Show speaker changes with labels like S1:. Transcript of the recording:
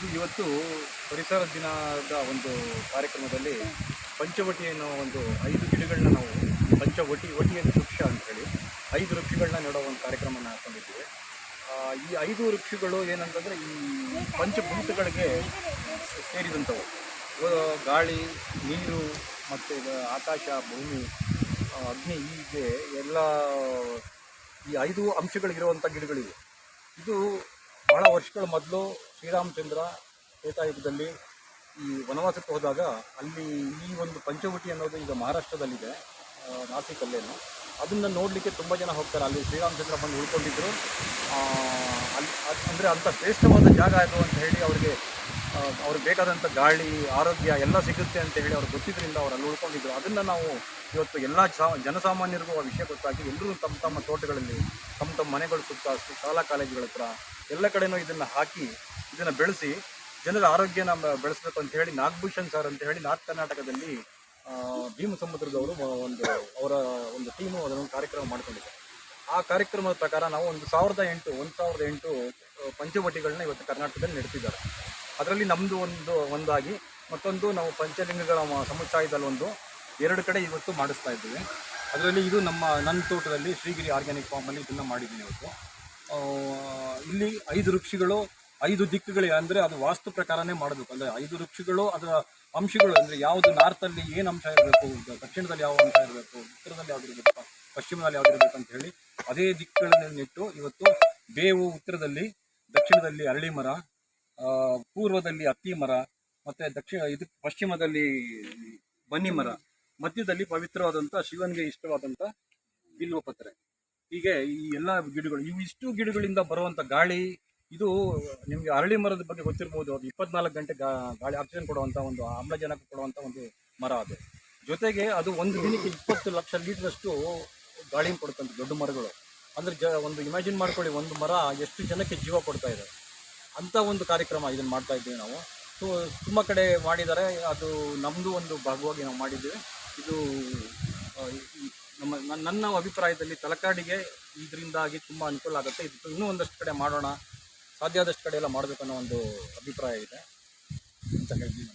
S1: ಇದು ಇವತ್ತು ಪರಿಸರ ದಿನದ ಒಂದು ಕಾರ್ಯಕ್ರಮದಲ್ಲಿ ಪಂಚವಟಿ ಅನ್ನೋ ಒಂದು 5 ಗಿಡಗಳನ್ನ ನಾವು ಒಟಿ ಅಂತ ವೃಕ್ಷ ಅಂತೇಳಿ 5 ವೃಕ್ಷಗಳನ್ನ ನೆಡೋ ಒಂದು ಕಾರ್ಯಕ್ರಮನ ಹಾಕೊಂಡಿದ್ದೀವಿ. ಈ 5 ವೃಕ್ಷಗಳು ಏನಂತಂದರೆ ಈ ಪಂಚಭೂತಗಳಿಗೆ ಸೇರಿದಂಥವು. ಗಾಳಿ, ನೀರು ಮತ್ತು ಆಕಾಶ, ಭೂಮಿ, ಅಗ್ನಿ, ಹೀಗೆ ಎಲ್ಲ ಈ 5 ಅಂಶಗಳಿರುವಂಥ ಗಿಡಗಳಿವೆ. ಇದು ಬಹಳ ವರ್ಷಗಳ ಮೊದಲು ಶ್ರೀರಾಮಚಂದ್ರ ತ್ರೇತಾಯುಗದಲ್ಲಿ ಈ ವನವಾಸಕ್ಕೆ ಹೋದಾಗ ಅಲ್ಲಿ ಈ ಒಂದು ಪಂಚವಟಿ ಅನ್ನೋದು ಈಗ ಮಹಾರಾಷ್ಟ್ರದಲ್ಲಿದೆ, ನಾಸಿಕಲ್ಲೇನು. ಅದನ್ನು ನೋಡಲಿಕ್ಕೆ ತುಂಬ ಜನ ಹೋಗ್ತಾರೆ. ಅಲ್ಲಿ ಶ್ರೀರಾಮಚಂದ್ರ ಬಂದು ಉಳ್ಕೊಂಡಿದ್ದರು. ಅಲ್ಲಿ ಅಂದರೆ ಅಂಥ ಶ್ರೇಷ್ಠವಾದ ಜಾಗ ಅದು ಅಂತ ಹೇಳಿ ಅವ್ರಿಗೆ ಬೇಕಾದಂಥ ಗಾಳಿ, ಆರೋಗ್ಯ ಎಲ್ಲ ಸಿಗುತ್ತೆ ಅಂತ ಹೇಳಿ ಅವ್ರಿಗೆ ಗೊತ್ತಿದ್ದರಿಂದ ಅವ್ರು ಅಲ್ಲಿ ಉಳ್ಕೊಂಡಿದ್ರು. ಅದನ್ನು ನಾವು ಇವತ್ತು ಎಲ್ಲ ಜನಸಾಮಾನ್ಯರಿಗೂ ಆ ವಿಷಯ ಗೊತ್ತಾಗಿ ಎಲ್ಲರೂ ತಮ್ಮ ತಮ್ಮ ತೋಟಗಳಲ್ಲಿ, ತಮ್ಮ ಮನೆಗಳ ಸುತ್ತ, ಶಾಲಾ ಕಾಲೇಜುಗಳ ಹತ್ರ ಎಲ್ಲ ಕಡೆನೂ ಇದನ್ನು ಹಾಕಿ, ಇದನ್ನು ಬೆಳೆಸಿ ಜನರ ಆರೋಗ್ಯನ ಬೆಳೆಸಬೇಕು ಅಂತ ಹೇಳಿ ನಾಗಭೂಷಣ್ ಸರ್ ಅಂತ ಹೇಳಿ ನಾರ್ತ್ ಕರ್ನಾಟಕದಲ್ಲಿ ಭೀಮಸಮುದ್ರದವರು ಅವರ ಒಂದು ಟೀಮು ಅದನ್ನು ಕಾರ್ಯಕ್ರಮ ಮಾಡ್ಕೊಂಡಿದ್ದಾರೆ. ಆ ಕಾರ್ಯಕ್ರಮದ ಪ್ರಕಾರ ನಾವು 1008 ಪಂಚವಟಿಗಳನ್ನ ಇವತ್ತು ಕರ್ನಾಟಕದಲ್ಲಿ ನೆಡ್ತಿದ್ದಾರೆ. ಅದರಲ್ಲಿ ನಮ್ಮದು ಒಂದಾಗಿ ಮತ್ತೊಂದು ನಾವು ಪಂಚಲಿಂಗಗಳ ಸಮುಚ್ಛಾಯದಲ್ಲಿ 2 ಕಡೆ ಇವತ್ತು ಮಾಡಿಸ್ತಾ ಇದ್ದೀವಿ. ಅದರಲ್ಲಿ ಇದು ನನ್ನ ತೋಟದಲ್ಲಿ ಶ್ರೀಗಿರಿ ಆರ್ಗ್ಯಾನಿಕ್ ಫಾರ್ಮಲ್ಲಿ ಇದನ್ನು ಮಾಡಿದ್ದೀನಿ ಇವತ್ತು. ಇಲ್ಲಿ 5 ವೃಕ್ಷಗಳು 5 ದಿಕ್ಕುಗಳಿಗೆ, ಅಂದರೆ ಅದು ವಾಸ್ತು ಪ್ರಕಾರನೇ ಮಾಡಬೇಕು. ಅಂದರೆ 5 ವೃಕ್ಷಗಳು ಅದರ ಅಂಶಗಳು, ಅಂದರೆ ಯಾವುದು ನಾರ್ತಲ್ಲಿ ಏನು ಅಂಶ ಇರಬೇಕು, ದಕ್ಷಿಣದಲ್ಲಿ ಯಾವ ಅಂಶ ಇರಬೇಕು, ಉತ್ತರದಲ್ಲಿ ಯಾವ್ದು ಇರಬೇಕು, ಪಶ್ಚಿಮದಲ್ಲಿ ಯಾವ್ದು ಇರಬೇಕು ಅಂತ ಹೇಳಿ ಅದೇ ದಿಕ್ಕುಗಳನ್ನಿಟ್ಟು ಇವತ್ತು ಬೇವು ಉತ್ತರದಲ್ಲಿ, ದಕ್ಷಿಣದಲ್ಲಿ ಅರಳಿ ಮರ, ಪೂರ್ವದಲ್ಲಿ ಅತ್ತಿ ಮರ, ಮತ್ತು ಪಶ್ಚಿಮದಲ್ಲಿ ಬನ್ನಿ ಮರ, ಮಧ್ಯದಲ್ಲಿ ಪವಿತ್ರವಾದಂಥ ಶಿವನಿಗೆ ಇಷ್ಟವಾದಂಥ ಬಿಲ್ವಪತ್ರೆ. ಹೀಗೆ ಈ ಎಲ್ಲ ಗಿಡಗಳು, ಇವಿಷ್ಟು ಗಿಡಗಳಿಂದ ಬರುವಂಥ ಗಾಳಿ, ಇದು ನಿಮಗೆ ಅರಳಿ ಮರದ ಬಗ್ಗೆ ಗೊತ್ತಿರ್ಬೋದು. ಅದು 24 ಗಂಟೆ ಗಾಳಿ, ಆಕ್ಸಿಜನ್ ಕೊಡುವಂಥ ಒಂದು ಆಮ್ಲಜನಕ ಕೊಡುವಂಥ ಒಂದು ಮರ ಅದು. ಜೊತೆಗೆ ಅದು ಒಂದು ದಿನಕ್ಕೆ 20 ಲಕ್ಷ ಲೀಟ್ರಷ್ಟು ಗಾಳಿನ ಕೊಡುತ್ತಂತೆ ದೊಡ್ಡ ಮರಗಳು. ಅಂದರೆ ಒಂದು ಇಮ್ಯಾಜಿನ್ ಮಾಡ್ಕೊಳ್ಳಿ, ಒಂದು ಮರ ಎಷ್ಟು ಜನಕ್ಕೆ ಜೀವ ಕೊಡ್ತಾ ಇದೆ. ಅಂಥ ಒಂದು ಕಾರ್ಯಕ್ರಮ ಇದನ್ನು ಮಾಡ್ತಾ ಇದ್ದೀವಿ ನಾವು. ತುಂಬ ಕಡೆ ಮಾಡಿದ್ದಾರೆ, ಅದು ನಮ್ಮದು ಒಂದು ಭಾಗವಾಗಿ ನಾವು ಮಾಡಿದ್ದೀವಿ. ಇದು ನನ್ನ ಅಭಿಪ್ರಾಯದಲ್ಲಿ ತಲಕಾಡಿಗೆ ಇದರಿಂದಾಗಿ ತುಂಬ ಅನುಕೂಲ ಆಗುತ್ತೆ. ಇದು ಇನ್ನೂ ಒಂದಷ್ಟು ಕಡೆ ಮಾಡೋಣ, ಸಾಧ್ಯ ಆದಷ್ಟು ಕಡೆ ಎಲ್ಲ ಮಾಡಬೇಕು ಅನ್ನೋ ಒಂದು ಅಭಿಪ್ರಾಯ ಇದೆ ಅಂತ ಹೇಳ್ತೀನಿ.